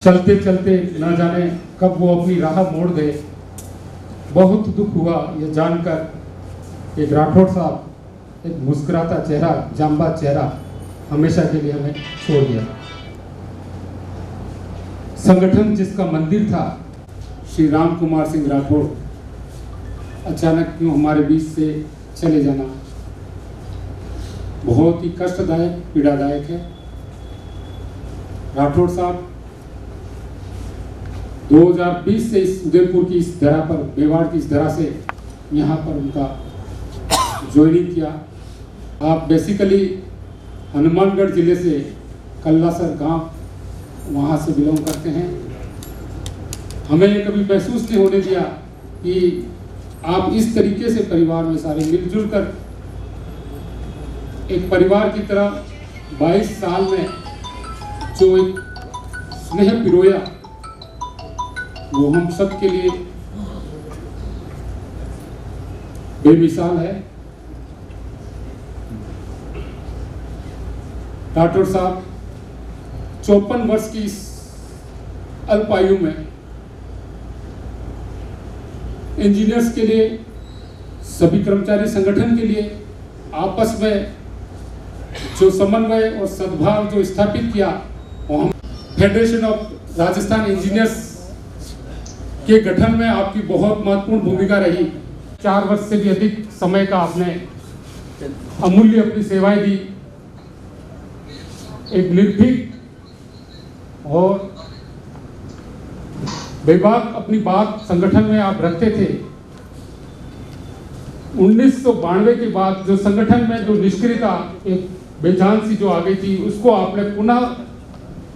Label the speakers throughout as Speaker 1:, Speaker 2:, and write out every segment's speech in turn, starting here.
Speaker 1: चलते चलते न जाने कब वो अपनी राह मोड़ गए। बहुत दुख हुआ ये जानकर एक राठौड़ साहब, एक मुस्कुराता चेहरा, जांबा चेहरा हमेशा के लिए हमें छोड़ दिया। संगठन जिसका मंदिर था, श्री राम कुमार सिंह राठौड़, अचानक क्यों हमारे बीच से चले जाना बहुत ही कष्टदायक, पीड़ादायक है। राठौड़ साहब 2020 से इस उदयपुर की इस धरा पर, मेवाड़ की इस धरा से यहाँ पर उनका ज्वाइनिंग किया। आप बेसिकली हनुमानगढ़ जिले से कल्लासर गांव वहाँ से बिलोंग करते हैं। हमें ये कभी महसूस नहीं होने दिया कि आप इस तरीके से परिवार में सारे मिलजुल कर एक परिवार की तरह 22 साल में जो एक स्नेह पिरोया, वो हम सब के लिए बेमिसाल है। राठौड़ साहब 54 वर्ष की इस अल्प आयु में इंजीनियर्स के लिए, सभी कर्मचारी संगठन के लिए आपस में जो समन्वय और सद्भाव जो स्थापित किया, वो हम फेडरेशन ऑफ राजस्थान इंजीनियर्स के गठन में आपकी बहुत महत्वपूर्ण भूमिका रही। 4 वर्ष से भी अधिक समय का आपने अमूल्य अपनी सेवाएं दी। एक निर्भीक और बेबाक अपनी बात संगठन में आप रखते थे। 1992 के बाद जो संगठन में जो निष्क्रियता, एक बेजान सी जो आ गई थी, उसको आपने पुनः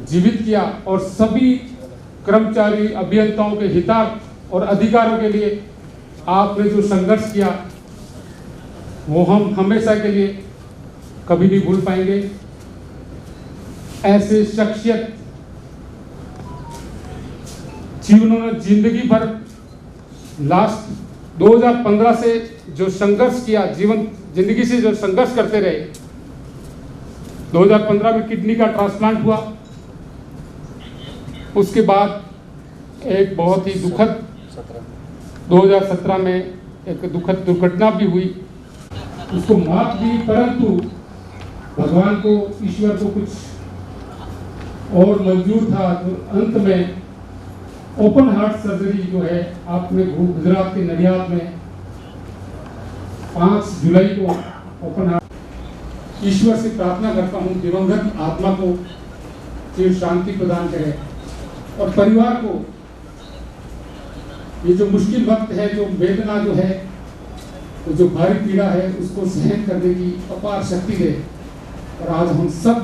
Speaker 1: जीवित किया और सभी कर्मचारी अभियंताओं के हितार्थ और अधिकारों के लिए आपने जो संघर्ष किया, वो हम हमेशा के लिए कभी नहीं भूल पाएंगे। ऐसे शख्सियत जिन्होंने जिंदगी भर लास्ट 2015 से जो संघर्ष किया, जिंदगी से जो संघर्ष करते रहे। 2015 में किडनी का ट्रांसप्लांट हुआ, उसके बाद एक बहुत ही दुखद 2017 में एक दुखद दुर्घटना भी हुई, उसको मौत भी, परंतु भगवान को, ईश्वर को कुछ और मंजूर था। तो अंत में ओपन हार्ट सर्जरी जो है आपने गुजरात के नडियाद में 5 जुलाई को ओपन हार्ट। ईश्वर से प्रार्थना करता हूँ दिवंगत आत्मा को चिर शांति प्रदान करे और परिवार को ये जो मुश्किल वक्त है, जो वेदना जो है, तो जो भारी पीड़ा है, उसको सहन करने की अपार शक्ति दे। और आज हम सब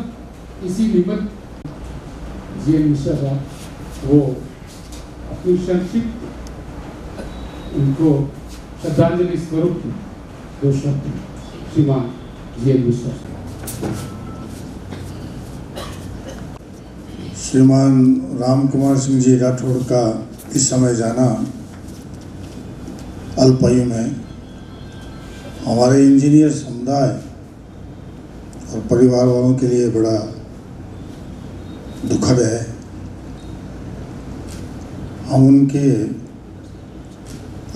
Speaker 1: इसी निमित्त जीएन मिश्रा साहब वो अपनी संक्षिप्त उनको श्रद्धांजलि स्वरूप दो शब्द श्रीमान जीएन मिश्रा।
Speaker 2: श्रीमान राम कुमार सिंह जी राठौड़ का इस समय जाना अल्प आयु में हमारे इंजीनियर समुदाय और परिवार वालों के लिए बड़ा दुखद है। हम उनके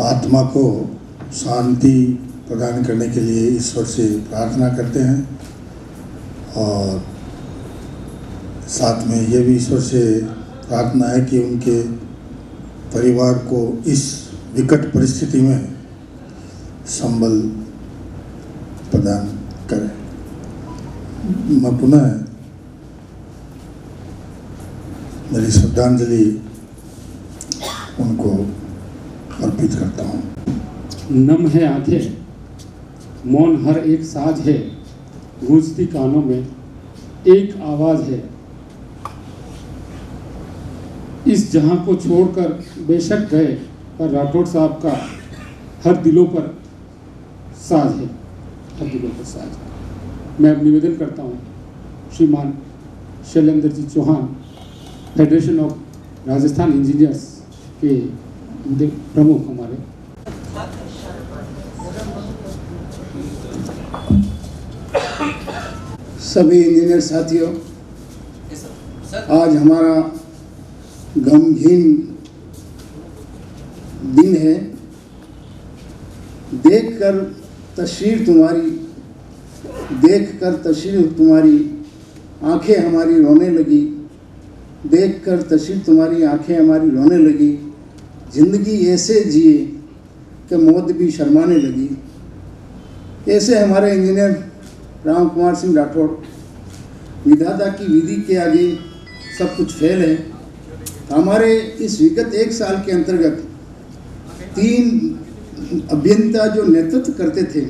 Speaker 2: आत्मा को शांति प्रदान करने के लिए ईश्वर से प्रार्थना करते हैं और साथ में ये भी ईश्वर से प्रार्थना है कि उनके परिवार को इस विकट परिस्थिति में संबल प्रदान करें। मैं पुनः मेरी श्रद्धांजलि उनको अर्पित करता हूँ।
Speaker 1: नम है आंखें, मौन हर एक साज है, गूंजती कानों में एक आवाज है। इस जहां को छोड़कर बेशक गए, पर राठौड़ साहब का हर दिलों पर साज है, हर दिलों पर साज है। मैं अब निवेदन करता हूं श्रीमान Shailendra ji Chauhan, federation of Rajasthan engineers के प्रमुख हमारे।
Speaker 3: सभी इंजीनियर साथियों, आज हमारा गमगीन दिन है। देखकर तस्वीर तुम्हारी आंखें हमारी रोने लगी। देखकर तस्वीर तुम्हारी आंखें हमारी रोने लगी। जिंदगी ऐसे जिए कि मौत भी शर्माने लगी। ऐसे हमारे इंजीनियर राम कुमार सिंह राठौड़। विधाता की विधि के आगे सब कुछ फेल है। हमारे इस विगत 1 साल के अंतर्गत 3 अभियंता जो नेतृत्व करते थे,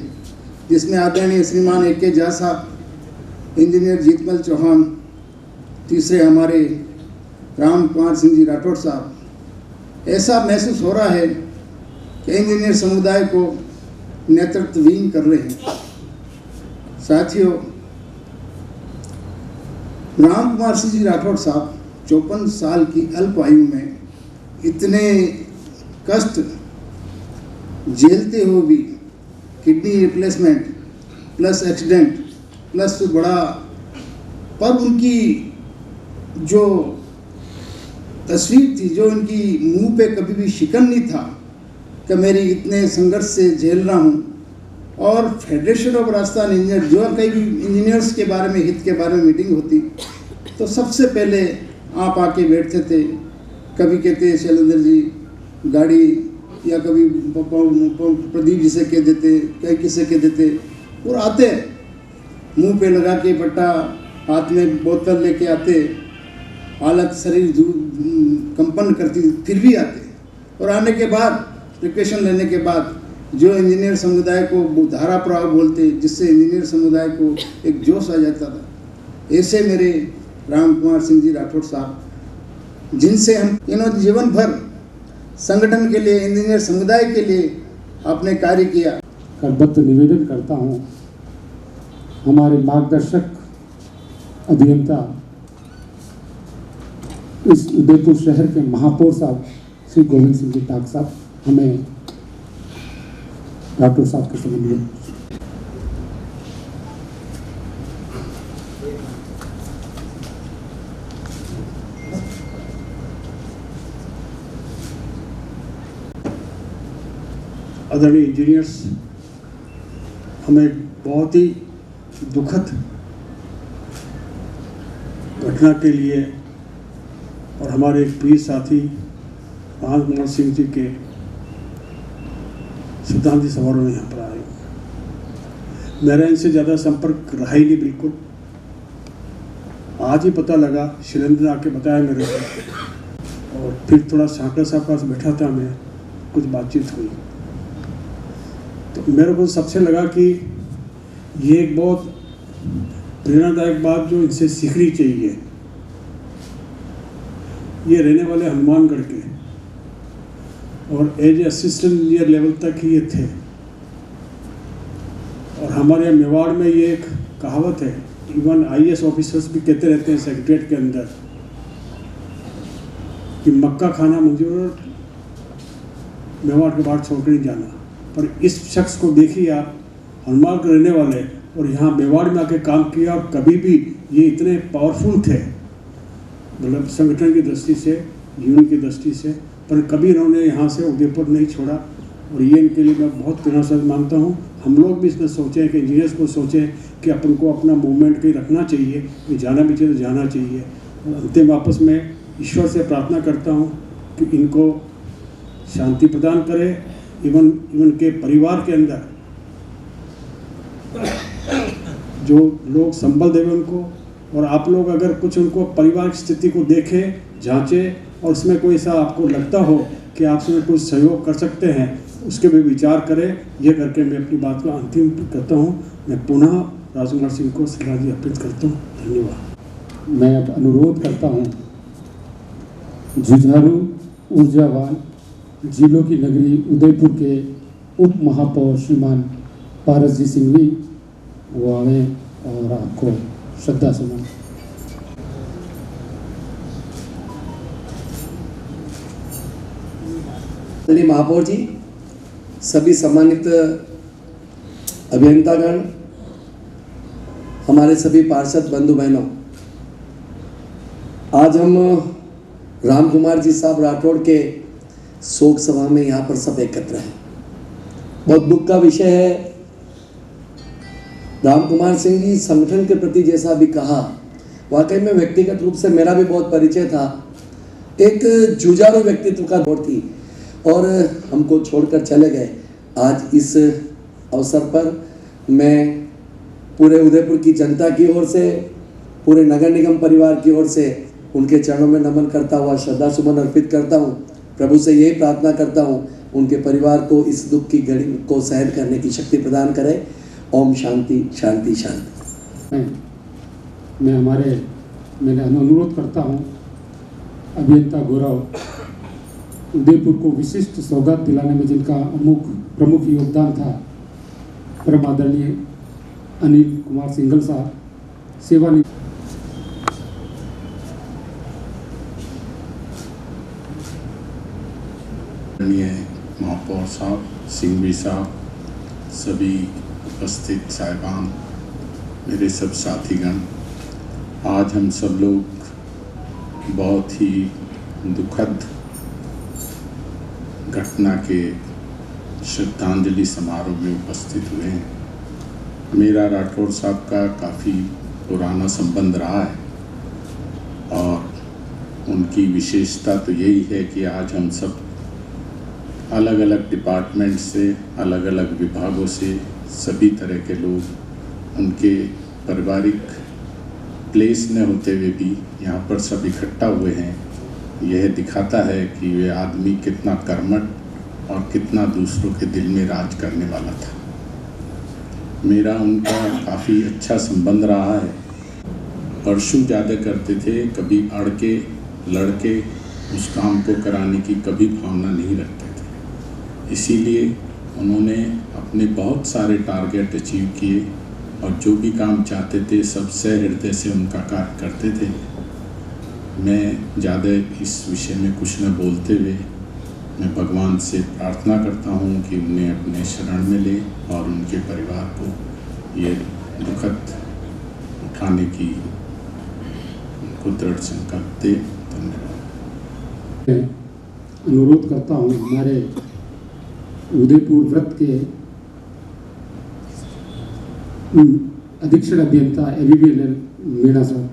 Speaker 3: जिसमें आदरणीय श्रीमान ए.के. झा साहब, इंजीनियर जीतमल चौहान, तीसरे हमारे राम कुमार सिंह जी राठौड़ साहब, ऐसा महसूस हो रहा है कि इंजीनियर समुदाय को नेतृत्वहीन कर रहे हैं। साथियों, राम कुमार सिंह जी राठौड़ साहब 54 साल की अल्प आयु में इतने कष्ट झेलते हुए भी kidney replacement plus accident plus बड़ा, पर उनकी जो तस्वीर थी, जो उनकी मुंह पे कभी भी शिकन नहीं था कि मेरी इतने संघर्ष से झेल रहा हूँ। और फेडरेशन ऑफ राजस्थान इंजीनियर, जो कई भी इंजीनियर्स के बारे में, हित के बारे में मीटिंग होती तो सबसे पहले आप आके बैठते थे। कभी कहते शैलेंद्र जी गाड़ी, या कभी प्रदीप जी से कह देते, कहीं किसे कह देते, और आते मुंह पे लगा के पट्टा, हाथ में बोतल लेके आते, हालत शरीर कंपन करती, फिर भी आते। और आने के बाद प्रिकॉशन लेने के बाद जो इंजीनियर समुदाय को धारा प्रवाह बोलते, जिससे इंजीनियर समुदाय को एक जोश आ जाता था, ऐसे मेरे राम कुमार सिंह जी राठौड़ साहब, जिनसे हम इन्होंने जीवन भर संगठन के लिए, इंजीनियर समुदाय के लिए आपने कार्य किया।
Speaker 1: करबद्ध निवेदन करता हूँ हमारे मार्गदर्शक अभियंता, इस उदयपुर शहर के महापौर साहब श्री गोविंद सिंह जी टाक साहब, हमें राठौड़ साहब के संबंध में
Speaker 4: आदरणीय इंजीनियर्स, हमें बहुत ही दुखद घटना के लिए और हमारे एक प्रिय साथी राम कुमार सिंह जी के श्रद्धांजलि समारोह में यहाँ पर आए। मेरा इनसे ज़्यादा संपर्क रहा ही नहीं बिल्कुल। आज ही पता लगा, शैलेंद्र आके बताया मेरे को, और फिर थोड़ा सांकरा साहब पास बैठा था मैं, कुछ बातचीत हुई तो मेरे को सबसे लगा कि ये एक बहुत प्रेरणादायक बात जो इनसे सीखनी चाहिए। ये रहने वाले हनुमानगढ़ के और as a assistant engineer level तक ही ये थे। और हमारे यहाँ मेवाड़ में ये एक कहावत है, इवन IAS ऑफिसर्स भी कहते रहते हैं सेक्रेटरीट के अंदर, कि मक्का खाना मंजूर और मेवाड़ के बाहर छोड़ कर नहीं जाना। पर इस शख्स को देखिए आप, हनुमानगढ़ रहने वाले और यहाँ मेवाड़ में आके काम किया, और कभी भी ये इतने पावरफुल थे, मतलब संगठन की दृष्टि से, यूनियन की दृष्टि से, पर कभी इन्होंने यहाँ से उदयपुर नहीं छोड़ा। और ये इनके लिए मैं बहुत प्रेरणास्पद मानता हूँ। हम लोग भी इसमें सोचें कि इंजीनियर्स को सोचें कि अपन को अपना मूवमेंट कहीं रखना चाहिए, कि जाना भी चाहिए तो जाना चाहिए। और अंतिम वापस मैं ईश्वर से प्रार्थना करता हूँ कि इनको शांति प्रदान करे, इवन के परिवार के अंदर जो लोग संबल देवे उनको। और आप लोग अगर कुछ उनको परिवार की स्थिति को देखें, जांचें, और उसमें कोई ऐसा आपको लगता हो कि आप उसमें कुछ सहयोग कर सकते हैं, उसके भी विचार करें। ये करके मैं अपनी बात को अंतिम करता हूँ। मैं पुनः राजकुमार सिंह को श्रद्धांजलि अर्पित करता हूँ। धन्यवाद।
Speaker 1: मैं अब अनुरोध करता हूँ जुझारू ऊर्जावान जिलों की नगरी उदयपुर के उप महापौर श्रीमान पारस जी सिंघवी, वो आए और आपको श्रद्धा सुनाएं।
Speaker 5: महापौर जी, सभी सम्मानित अभियंतागण, हमारे सभी पार्षद बंधु बहनों, आज हम राम कुमार जी साहब राठौड़ के शोक सभा में यहाँ पर सब एकत्र हैं। बहुत दुख का विषय है। राम कुमार सिंह जी संगठन के प्रति जैसा भी कहा, वाकई में व्यक्तिगत रूप से मेरा भी बहुत परिचय था। एक जुझारू व्यक्तित्व का दौर थी और हमको छोड़कर चले गए। आज इस अवसर पर मैं पूरे उदयपुर की जनता की ओर से, पूरे नगर निगम परिवार की ओर से उनके चरणों में नमन करता हुआ श्रद्धा सुमन अर्पित करता हूँ। प्रभु से यही प्रार्थना करता हूँ उनके परिवार को इस दुख की घड़ी को सहन करने की शक्ति प्रदान करे। ओम शांति शांति शांति।
Speaker 1: मैंने अनुरोध करता हूँ अभियंता गौरव उदयपुर को विशिष्ट सौगात दिलाने में जिनका प्रमुख योगदान था, परम आदरणीय अनिल कुमार सिंघल साहब सेवानिवृत्त।
Speaker 6: महापौर साहब, सिंघवी साहब, सभी उपस्थित साहिबान, मेरे सब साथीगण, आज हम सब लोग बहुत ही दुखद घटना के श्रद्धांजलि समारोह में उपस्थित हुए हैं। मेरा राठौड़ साहब का काफ़ी पुराना संबंध रहा है और उनकी विशेषता तो यही है कि आज हम सब अलग अलग डिपार्टमेंट से, अलग अलग विभागों से, सभी तरह के लोग उनके पारिवारिक प्लेस में होते हुए भी यहाँ पर सब इकट्ठा हुए हैं। यह दिखाता है कि वे आदमी कितना कर्मठ और कितना दूसरों के दिल में राज करने वाला था। मेरा उनका काफ़ी अच्छा संबंध रहा है। परसों ज़्यादा करते थे, कभी अड़ के लड़के उस काम को कराने की कभी भावना नहीं रखते थे। इसीलिए उन्होंने अपने बहुत सारे टारगेट अचीव किए और जो भी काम चाहते थे सब सहृदय से उनका कार्य करते थे। मैं ज़्यादा इस विषय में कुछ न बोलते हुए मैं भगवान से प्रार्थना करता हूँ कि उन्हें अपने शरण में ले और उनके परिवार को ये दुखद उठाने की उनको दृढ़ संकल्प दे। धन्यवाद।
Speaker 1: अनुरोध करता हूँ हमारे उदयपुर वृत्त के अधीक्षण अभियंता ABBL मीणा साहब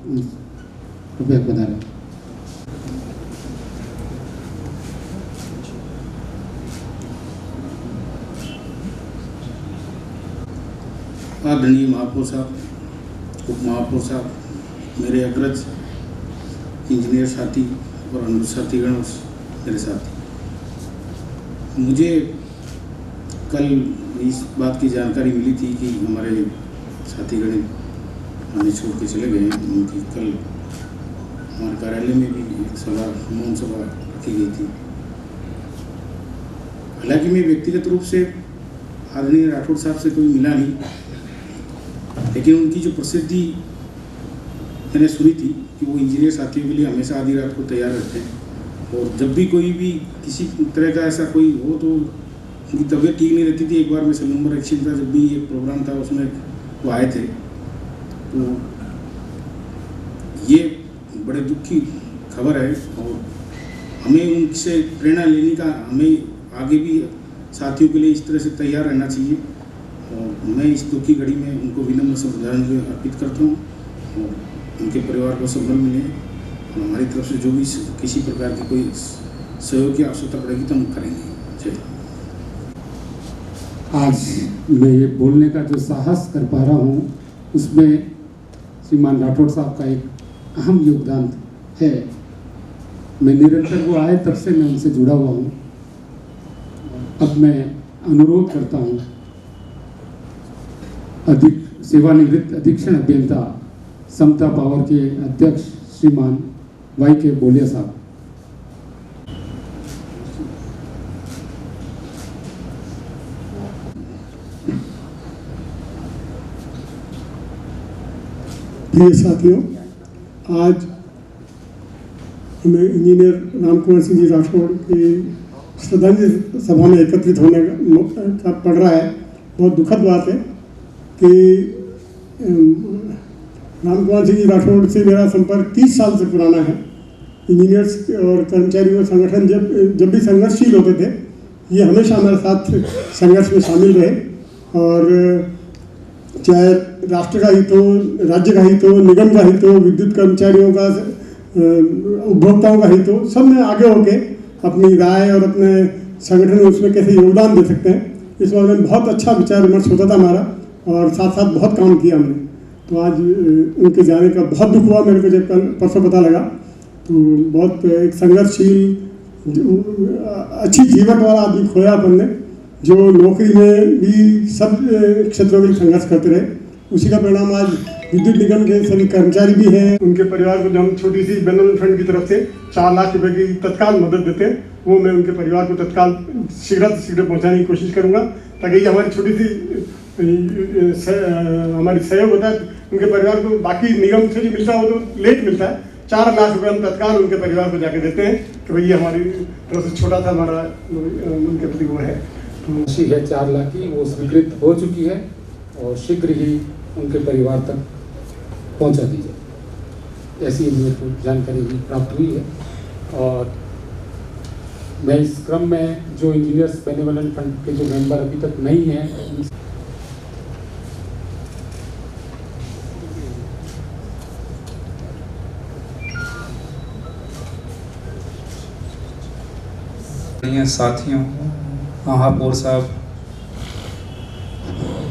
Speaker 1: कृपया पधारें।
Speaker 7: आदरणीय महापौर साहब, उप महापौर साहब, मेरे अग्रज इंजीनियर साथी और अन्य साथीगण, मेरे साथी, मुझे कल इस बात की जानकारी मिली थी कि हमारे साथीगण हमें छोड़ के चले गए हैं। उनकी कल हमारे कार्यालय में भी एक सभा, मौन सभा रखी गई थी। हालांकि मैं व्यक्तिगत रूप से आदरणीय राठौड़ साहब से कोई मिला नहीं, लेकिन उनकी जो प्रसिद्धि मैंने सुनी थी कि वो इंजीनियर साथियों के लिए हमेशा आधी रात को तैयार रहते हैं और जब भी कोई भी किसी तरह का ऐसा कोई हो तो उनकी तबीयत ठीक नहीं रहती थी। एक बार मैं सेल नंबर 1 का जब भी एक प्रोग्राम था उसमें वो आए थे, तो ये बड़े दुख की खबर है और हमें उनसे प्रेरणा लेने का, हमें आगे भी साथियों के लिए इस तरह से तैयार रहना चाहिए। और मैं इस दुख की घड़ी में उनको विनम्र श्रद्धांजलि अर्पित करता हूँ और उनके परिवार को संबल मिले और हमारी तरफ से जो भी किसी प्रकार की कोई सहयोग की आवश्यकता पड़ेगी तो हम करेंगे। जय।
Speaker 1: आज मैं ये बोलने का जो साहस कर पा रहा हूँ उसमें श्रीमान राठौड़ साहब का एक अहम योगदान है। मैं निरंतर वो आए तब से मैं उनसे जुड़ा हुआ हूँ। अब मैं अनुरोध करता हूँ सेवानिवृत्त अधीक्षण अभियंता समता पावर के अध्यक्ष श्रीमान YK बोलिया साहब।
Speaker 4: प्रिय साथियों, आज हमें इंजीनियर राम कुमार सिंह जी राठौड़ की श्रद्धांजलि सभा में एकत्रित होने का पड़ रहा है। बहुत दुखद बात है कि राम कुमार सिंह जी राठौड़ से मेरा संपर्क 30 साल से पुराना है। इंजीनियर्स और कर्मचारियों संगठन जब भी संघर्षशील होते थे, ये हमेशा हमारे साथ संघर्ष में शामिल रहे। और चाहे राष्ट्र का हित हो, राज्य का हित हो, निगम का हित हो, विद्युत कर्मचारियों का, उपभोक्ताओं का हित हो, सब में आगे होके अपनी राय और अपने संगठन में उसमें कैसे योगदान दे सकते हैं, इस बारे में बहुत अच्छा विचार विमर्श होता था हमारा, और साथ साथ बहुत काम किया हमने। तो आज उनके जाने का बहुत दुख हुआ मेरे को, जब कल परसों पता लगा। तो बहुत एक संघर्षशील, अच्छी जीवन वाला आदमी खोया अपन ने, जो नौकरी में भी सब क्षेत्रों में संघर्ष करते रहे। उसी का परिणाम आज विद्युत निगम के सभी कर्मचारी भी हैं, उनके परिवार को जो हम छोटी सी बेनिफिट फंड की तरफ से 4 लाख रुपए की तत्काल मदद देते हैं, वो मैं उनके परिवार को तत्काल शीघ्र से शीघ्र पहुँचाने की कोशिश करूँगा, ताकि ये हमारी छोटी सी हमारी सहयोग होता है। उनके परिवार को बाकी निगम से जो मिलता है वो तो लेट मिलता है, 4 लाख रुपए हम तत्काल उनके परिवार को जाके देते हैं कि भाई ये हमारी तरफ से छोटा सा हमारा उनके प्रति वो है।
Speaker 1: राशि है 4 लाख की, वो स्वीकृत हो चुकी है और शीघ्र ही उनके परिवार तक पहुंचा दी जाए, ऐसी मेरे को जानकारी भी प्राप्त हुई है। और मैं इस क्रम में जो इंजीनियर्स बेनिवोलेंट फंड के जो मेंबर अभी तक नहीं हैं,
Speaker 8: साथियों, महापौर साहब,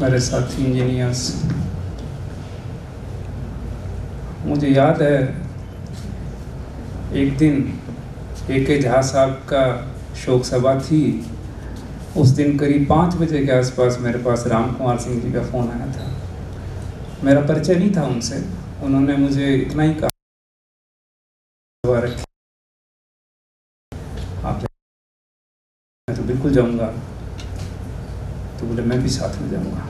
Speaker 8: मेरे साथी इंजीनियर्स, मुझे याद है एक दिन AK झा साहब का शोक सभा थी। उस दिन करीब 5 बजे के आसपास मेरे पास राम कुमार सिंह जी का फ़ोन आया था। मेरा परिचय नहीं था उनसे, उन्होंने मुझे इतना ही कहा, आप मैं तो बिल्कुल जाऊंगा। तो बोले मैं भी साथ में जाऊंगा।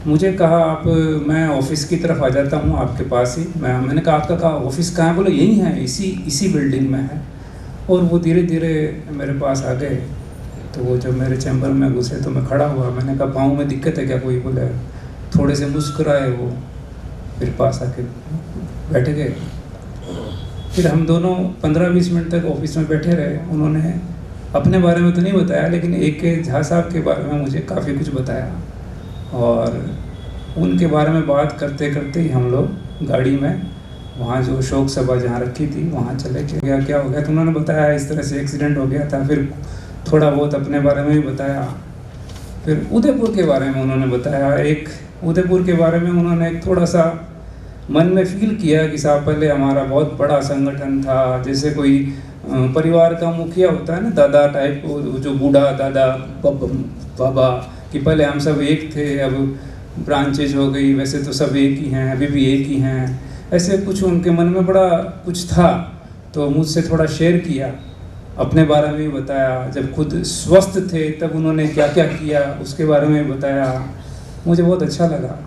Speaker 8: मुझे कहा आप, मैं ऑफिस की तरफ आ जाता हूँ आपके पास ही। मैंने कहा आपका ऑफिस कहाँ है? बोले यही है, इसी बिल्डिंग में है। और वो धीरे धीरे मेरे पास आ गए। तो वो जब मेरे चैम्बर में घुसे तो मैं खड़ा हुआ। मैंने कहा पाँव में दिक्कत है क्या कोई? बोले थोड़े से मुस्कुराए वो, फिर पास आके बैठ गए। फिर हम दोनों 15-20 मिनट तक ऑफिस में बैठे रहे। उन्होंने अपने बारे में तो नहीं बताया, लेकिन AK झा साहब के बारे में मुझे काफ़ी कुछ बताया। और उनके बारे में बात करते करते ही हम लोग गाड़ी में वहाँ जो शोक सभा जहाँ रखी थी वहाँ चले गया। क्या हो गया? तो उन्होंने बताया इस तरह से एक्सीडेंट हो गया था। फिर थोड़ा बहुत अपने बारे में भी बताया। फिर उदयपुर के बारे में उन्होंने बताया। उदयपुर के बारे में उन्होंने एक थोड़ा सा मन में फील किया कि साहब पहले हमारा बहुत बड़ा संगठन था, जैसे कोई परिवार का मुखिया होता है ना, दादा टाइप, जो बूढ़ा दादा बाबा, कि पहले हम सब एक थे, अब ब्रांचेज हो गई, वैसे तो सब एक ही हैं, अभी भी एक ही हैं। ऐसे कुछ उनके मन में बड़ा कुछ था। तो मुझसे थोड़ा शेयर किया, अपने बारे में भी बताया। जब खुद स्वस्थ थे तब उन्होंने क्या क्या किया उसके बारे में बताया। मुझे बहुत अच्छा लगा।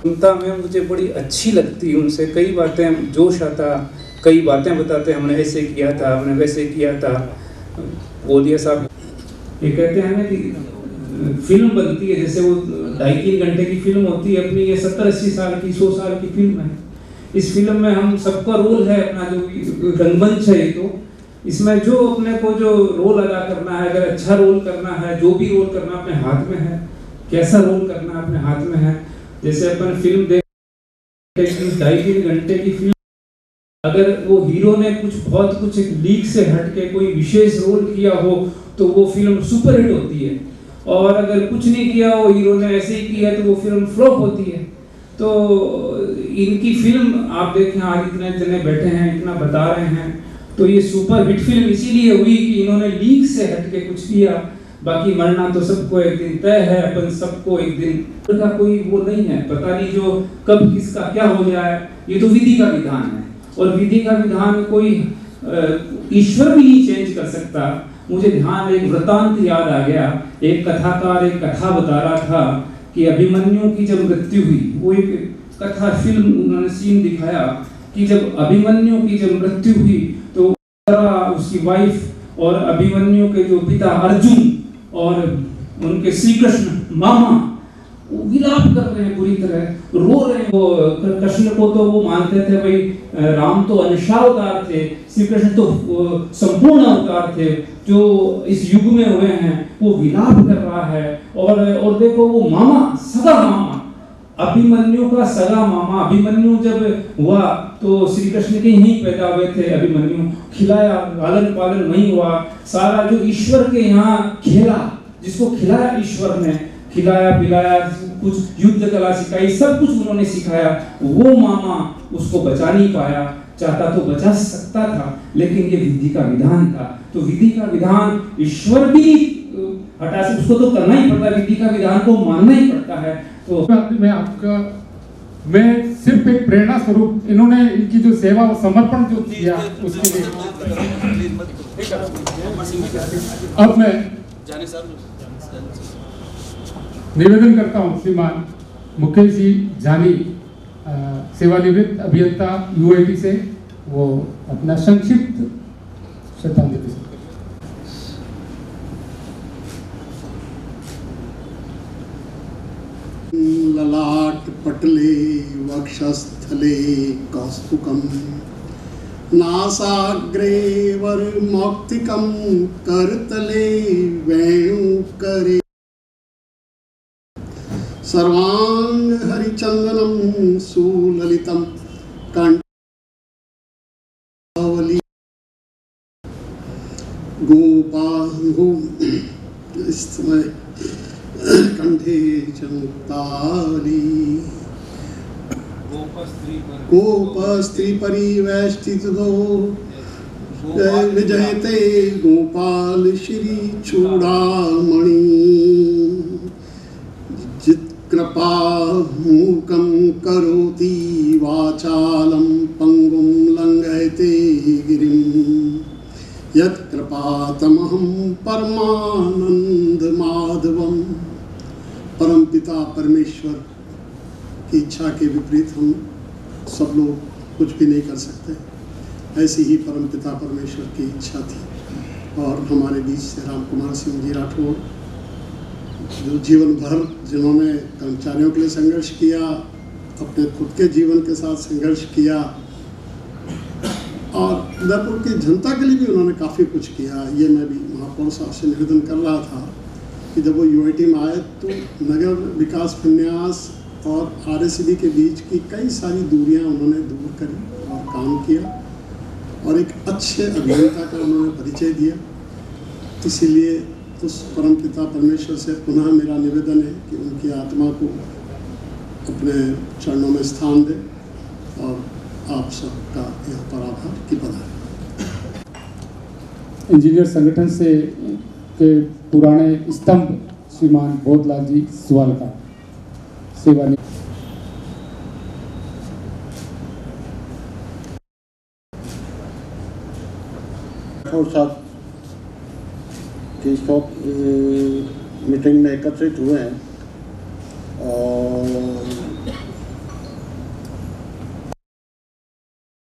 Speaker 8: उनका में मुझे बड़ी अच्छी लगती उनसे। कई बातें जोश आता, कई बातें बताते, हमने ऐसे किया था, हमने वैसे किया था। गोलिया साहब ये कहते हैं ना कि फिल्म बनती है, जैसे वो 2.5-3 घंटे की फिल्म होती है अपनी, ये 70-80 साल की 100 साल की फिल्म है। इस फिल्म में हम सबका रोल है अपना, जो रंगमंच है, तो इसमें जो अपने को जो रोल अदा करना है, अगर अच्छा रोल करना है, जो भी रोल करना अपने हाथ में है, कैसा रोल करना अपने हाथ में है। जैसे अपन फिल्म देख 2.5-3 घंटे की फिल्म, अगर वो हीरो ने बहुत कुछ लीक से हटके कोई विशेष रोल किया हो तो वो फिल्म सुपरहिट होती है। और अगर कुछ नहीं किया हो, हीरो ने ऐसे ही किया, तो वो फिल्म फ्लॉप होती है। तो इनकी फिल्म आप देखें, आज इतने जने बैठे हैं, इतना बता रहे हैं, तो ये सुपरहिट फिल्म इसीलिए हुई कि इन्होंने लीक से हटके कुछ किया। बाकी मरना तो सबको एक दिन तय है, अपन सबको एक दिन का कोई वो नहीं है, पता नहीं जो कब किसका क्या हो जाए। ये तो विधि का विधान है, और विधि का विधान कोई ईश्वर भी नहीं चेंज कर सकता। मुझे ध्यान एक वृतांत याद आ गया। एक कथाकार एक कथा बता रहा था कि अभिमन्यु की जब मृत्यु हुई, वो एक कथा फिल्म उन्होंने सीन दिखाया कि जब अभिमन्यु की जब मृत्यु हुई तो उसकी वाइफ और अभिमन्यु के जो पिता अर्जुन और उनके श्री कृष्ण मामा, विलाप कर रहे हैं, पूरी तरह रो रहे हैं। वो कृष्ण को तो वो मानते थे भाई राम तो अंशावतार थे, श्री कृष्ण तो संपूर्ण अवतार थे जो इस युग में हुए हैं। वो विलाप कर रहा है और देखो वो मामा, सगा मामा, अभिमन्यु का सगा मामा। अभिमन्यु जब हुआ तो श्री कृष्ण के ही पैदा हुए थे। अभिमन्यु खिलाया, लालन पालन वही हुआ। सारा जो ईश्वर के यहाँ खेला, जिसको खिलाया ईश्वर ने, खिलाया पिलाया, कुछ युद्ध कला सिखाई, सब कुछ उन्होंने सिखाया। वो मामा उसको बचा नहीं पाया, चाहता तो बचा सकता था, लेकिन ये विधि का विधान था। तो विधि का विधान ईश्वर भी हटा से उसको तो करना ही पड़ता है, विधि का विधान को मानना ही पड़ता है। तो
Speaker 1: मैं सिर्फ एक प्रेरणा स्वरूप इन्होंने इनकी जो सेवा और समर्पण जो किया उसके लिए अब मैं निवेदन करता हूँ श्रीमान मुकेश जी जानी, सेवानिवृत्त अभियंता यूआईटी से, वो अपना संक्षिप्त श्रद्धांजलि।
Speaker 3: ललाट पटले वक्षस्थले कौस्तुकम नासाग्रे वरमौक्तिकं करतले वेणुकरे सर्वांग हरिचंदनं सुललितं कंठावली गोपाहु कंठे चमुक्तावली गोपस्त्री परिवेष्टितो विजयते गोपाल श्री चूड़ामणि जित्कृपा मूकं करोति वाचालं पंगुं लंघयते गिरिं यत्कृपातमहं परमानंद माधवम। परमपिता परमेश्वर की इच्छा के विपरीत हम सब लोग कुछ भी नहीं कर सकते। ऐसी ही परमपिता परमेश्वर की इच्छा थी और हमारे बीच से राम कुमार सिंह जी राठौर जो जीवन भर जिन्होंने कर्मचारियों के लिए संघर्ष किया, अपने खुद के जीवन के साथ संघर्ष किया और उदयपुर की जनता के लिए भी उन्होंने काफ़ी कुछ किया। ये मैं भी महापौर साहब से निवेदन कर रहा था कि जब वो यूआईटी में आए तो नगर विकास विन्यास और आरएसडी के बीच की कई सारी दूरियां उन्होंने दूर करी और काम किया और एक अच्छे अभियंता का उन्होंने परिचय दिया। इसीलिए उस परमपिता परमेश्वर से पुनः मेरा निवेदन है कि उनकी आत्मा को अपने चरणों में स्थान दे और आप सबका यह पर आभार की बधाई।
Speaker 1: इंजीनियर संगठन से के पुराने स्तंभ श्रीमान बोधलाल जी सुवाल का सेवा
Speaker 9: राठौर साहब की शॉप मीटिंग में एकत्रित हुए हैं और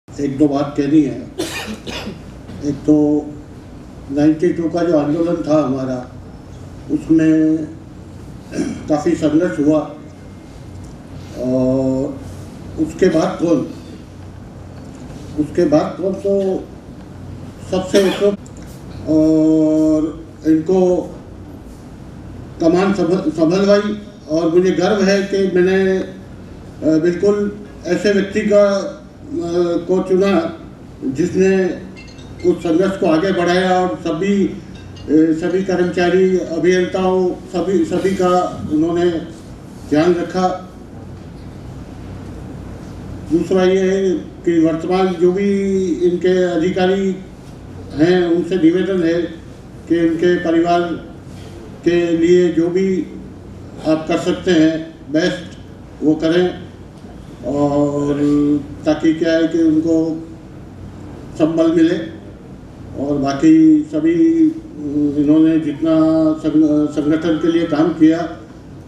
Speaker 9: एक दो बात कहनी है। एक तो 92 का जो आंदोलन था हमारा, उसमें काफ़ी संघर्ष हुआ और उसके बाद तो सबसे और इनको कमान संभलवाई और मुझे गर्व है कि मैंने बिल्कुल ऐसे व्यक्ति को चुना जिसने उस संघर्ष को आगे बढ़ाया और सभी कर्मचारी अभियंताओं सभी का उन्होंने ध्यान रखा। दूसरा ये है कि वर्तमान जो भी इनके अधिकारी हैं उनसे निवेदन है कि उनके परिवार के लिए जो भी आप कर सकते हैं बेस्ट वो करें और ताकि क्या है कि उनको संबल मिले। और बाकी सभी इन्होंने जितना संगठन के लिए काम किया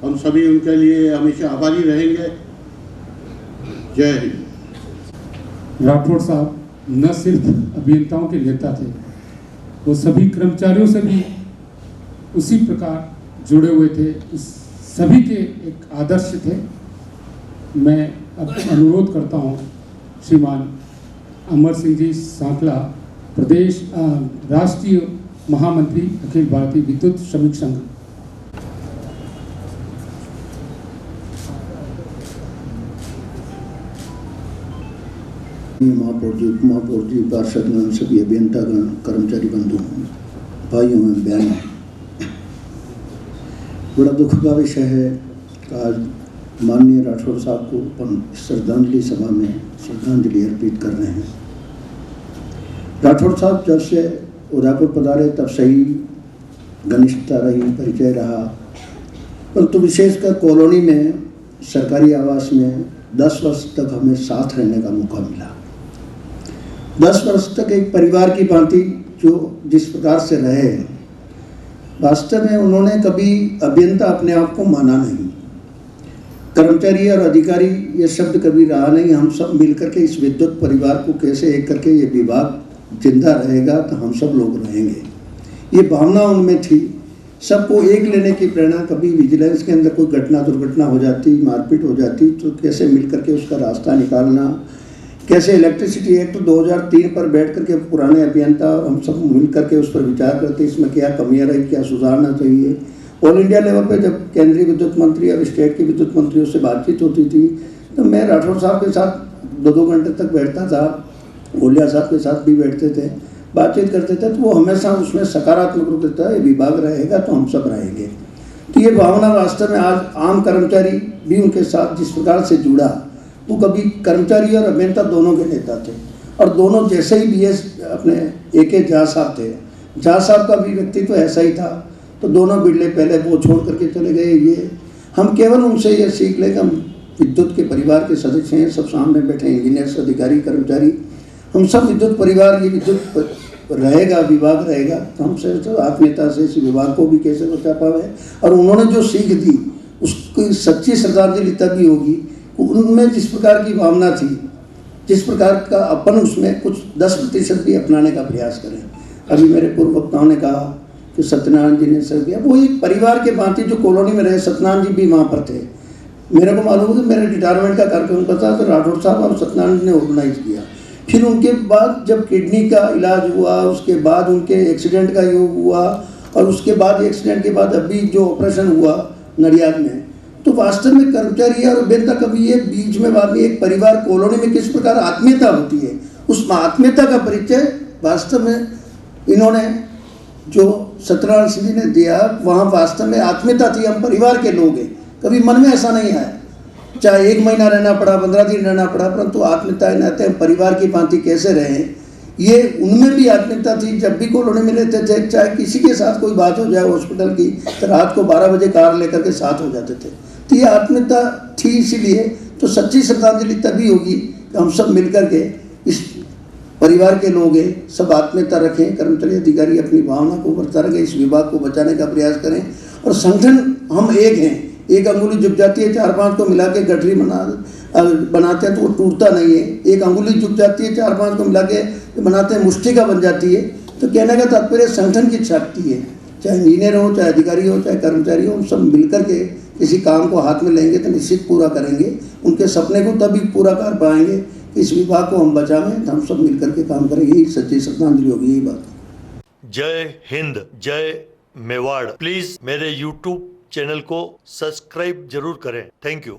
Speaker 9: हम सभी उनके लिए हमेशा आभारी रहेंगे। जय हिंद।
Speaker 1: राठौर साहब न सिर्फ अभियंताओं के नेता थे, वो सभी कर्मचारियों से भी उसी प्रकार जुड़े हुए थे, उस सभी के एक आदर्श थे। मैं अब अनुरोध करता हूँ श्रीमान अमर सिंह जी सांकला, प्रदेश राष्ट्रीय महामंत्री अखिल भारतीय विद्युत श्रमिक संघ।
Speaker 3: महापौर जी, उप महापौर जी, पार्षदगण, सभी अभियंतागण, कर्मचारी बंधु, भाइयों में बहन, बड़ा दुख का विषय है कि आज माननीय राठौड़ साहब को अपन श्रद्धांजलि सभा में श्रद्धांजलि अर्पित कर रहे हैं। राठौड़ साहब जब से उदयपुर पधारे तब से ही घनिष्ठता रही, परिचय रहा, परंतु विशेषकर कॉलोनी में सरकारी आवास में 10 वर्ष तक हमें साथ रहने का मौका मिला। 10 वर्ष तक एक परिवार की भांति जो जिस प्रकार से रहे, वास्तव में उन्होंने कभी अभियंता अपने आप को माना नहीं, कर्मचारी और अधिकारी ये शब्द कभी रहा नहीं। हम सब मिलकर के इस विद्युत परिवार को कैसे एक करके ये विभाग जिंदा रहेगा तो हम सब लोग रहेंगे, ये भावना उनमें थी। सबको एक लेने की प्रेरणा। कभी विजिलेंस के अंदर कोई घटना दुर्घटना हो जाती, मारपीट हो जाती, तो कैसे मिल करके उसका रास्ता निकालना, कैसे इलेक्ट्रिसिटी एक्ट 2003 पर बैठ करके पुराने अभियंता हम सब मिल करके उस पर विचार करते, इसमें क्या कमियां रही, क्या सुधारना चाहिए। ऑल इंडिया लेवल पे जब केंद्रीय विद्युत मंत्री और स्टेट के विद्युत मंत्रियों से बातचीत होती थी तो मैं राठौड़ साहब के साथ 2-2 घंटे तक बैठता था, ओलिया साहब के साथ भी बैठते थे, बातचीत करते थे, तो वो हमेशा उसमें सकारात्मक रूप देता है, ये विभाग रहेगा तो हम सब रहेंगे। तो ये भावना वास्तव में आज आम कर्मचारी भी उनके साथ जिस प्रकार से जुड़ा, वो कभी कर्मचारी और अभियंता दोनों के नेता थे। और दोनों जैसे ही BS अपने AK झा साहब थे, झा साहब का भी व्यक्तित्व ऐसा ही था, तो दोनों बिरले पहले वो छोड़ करके चले गए। ये हम केवल उनसे ये सीख लें कि हम विद्युत के परिवार के सदस्य हैं, सब सामने बैठे इंजीनियर्स, अधिकारी, कर्मचारी, हम सब विद्युत परिवार, ये विद्युत रहेगा, विभाग रहेगा, तो हमसे तो आत्मीयता से इस विभाग को भी कैसे बचा पाए। और उन्होंने जो सीख दी उसकी सच्ची श्रद्धांजलि तभी होगी, उनमें जिस प्रकार की भावना थी, जिस प्रकार का अपन उसमें कुछ 10% भी अपनाने का प्रयास करें। अभी मेरे पूर्व वक्ताओं ने कहा कि सत्यनारायण जी ने सर किया, वो एक परिवार के भांति जो कॉलोनी में रहे, सत्यनारायण जी भी वहाँ पर थे। मेरे को मालूम है कि मेरे रिटायरमेंट का कार्यक्रम पता तो राठौड़ साहब और सत्यनारायण जी ने ऑर्गेनाइज किया। फिर उनके बाद जब किडनी का इलाज हुआ, उसके बाद उनके एक्सीडेंट का योग हुआ, और उसके बाद एक्सीडेंट के बाद अभी जो ऑपरेशन हुआ नडियाद में, तो वास्तव में कर्मचारी और अभियंता कभी ये बीच में बाद में एक परिवार कॉलोनी में किस प्रकार आत्मीयता होती है, उस आत्मीयता का परिचय वास्तव में इन्होंने जो सत्यनारायण सिंह जी ने दिया, वहाँ वास्तव में आत्मीयता थी। हम परिवार के लोग हैं, कभी मन में ऐसा नहीं आया, चाहे 1 महीना रहना पड़ा, 15 दिन रहना पड़ा, परंतु आत्मीयता नाते हम परिवार की भांति कैसे रहें, ये उनमें भी आत्मीयता थी। जब भी कॉलोनी में रहते थे, चाहे किसी के साथ कोई बात हो जाए हॉस्पिटल की, तो रात को 12 बजे कार लेकर के साथ हो जाते थे। तो ये आत्मीयता थी, इसीलिए तो सच्ची श्रद्धांजलि तभी होगी कि हम सब मिलकर के इस परिवार के लोग हैं, सब आत्मीयता रखें, कर्मचारी अधिकारी अपनी भावना को बरता रखें, इस विभाग को बचाने का प्रयास करें। और संगठन हम एक हैं, एक अंगुली झुक जाती है, 4-5 को मिला के गठरी बनाते हैं तो वो टूटता नहीं है। एक अंगुली झुक जाती है, 4-5 को मिला के बनाते हैं, मुष्टिका बन जाती है। तो कहने का तात्पर्य संगठन की शक्ति है, चाहे इंजीनियर हो, चाहे अधिकारी हो, चाहे कर्मचारी हो, हम सब मिलकर के किसी काम को हाथ में लेंगे तो निश्चित पूरा करेंगे। उनके सपने को तभी पूरा कर पाएंगे, इस विभाग को हम बचावें, तो हम सब मिलकर के काम करेंगे। यही सच्ची श्रद्धांजलि होगी, यही बात।
Speaker 10: जय हिंद, जय मेवाड़। प्लीज मेरे YouTube चैनल को सब्सक्राइब जरूर करें। Thank you.